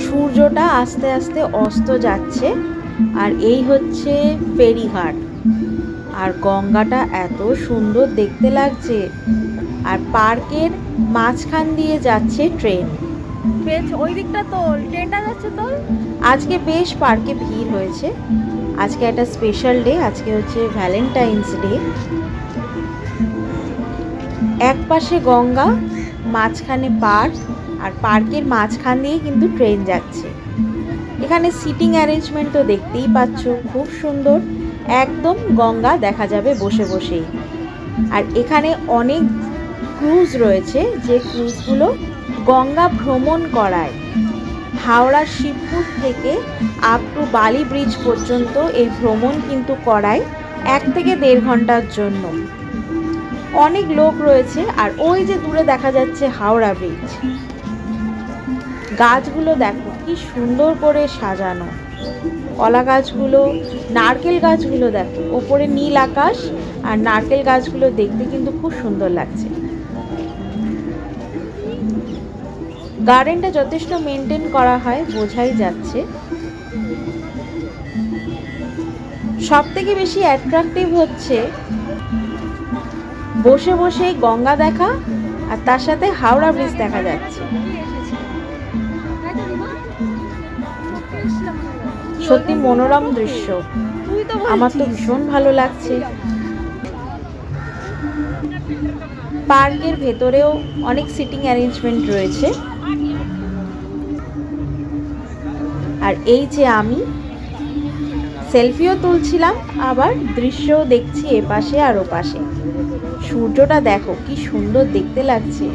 সূর্যটা আস্তে আস্তে অস্ত যাচ্ছে। আর এই হচ্ছে ফেরিঘাট। আর গঙ্গাটা এত সুন্দর দেখতে লাগছে। আর পার্কের মাঝখান দিয়ে যাচ্ছে ট্রেন। বেশ ওই দিকটা তোল, ট্রেনটা যাচ্ছে তোল। আজকে বেশ পার্কে ভিড় হয়েছে। আজকে একটা স্পেশাল ডে, আজকে হচ্ছে ভ্যালেন্টাইন্স ডে। এক পাশে গঙ্গা, মাঝখানে পার্ক, আর পার্কের মাঝখান দিয়ে কিন্তু ট্রেন যাচ্ছে। এখানে সিটিং অ্যারেঞ্জমেন্ট তো দেখতেই পাচ্ছ, খুব সুন্দর। একদম গঙ্গা দেখা যাবে বসে বসেই। আর এখানে অনেক ক্রুজ রয়েছে, যে ক্রুজগুলো গঙ্গা ভ্রমণ করায়। হাওড়া শিবপুর থেকে আপ টু বালি ব্রিজ পর্যন্ত এই ভ্রমণ কিন্তু করায় 1 থেকে 1.5 ঘন্টার জন্য। অনেক লোক রয়েছে। আর ওই যে দূরে দেখা যাচ্ছে হাওড়া ব্রিজ। গাছগুলো দেখো কি সুন্দর করে সাজানো, কলা গাছগুলো, নারকেল গাছগুলো দেখো, ওপরে নীল আকাশ আর নারকেল গাছগুলো দেখতে কিন্তু খুব সুন্দর লাগছে। গার্ডেনটা যথেষ্ট মেনটেন করা হয়, বোঝাই যাচ্ছে। সব থেকে বেশি অ্যাট্রাকটিভ হচ্ছে বসে বসে গঙ্গা দেখা, আর তার সাথে হাওড়া ব্রিজ দেখা যাচ্ছে। সত্যি মনোরম দৃশ্য, আমার তো ভীষণ ভালো লাগছে। পার্কের ভেতরেও অনেক সিটিং অ্যারেঞ্জমেন্ট রয়েছে। আর এই যে আমি সেলফিও তুলছিলাম, আবার দৃশ্যও দেখছি এপাশে আর ওপাশে। সূর্যটা দেখো কি সুন্দর দেখতে লাগছে।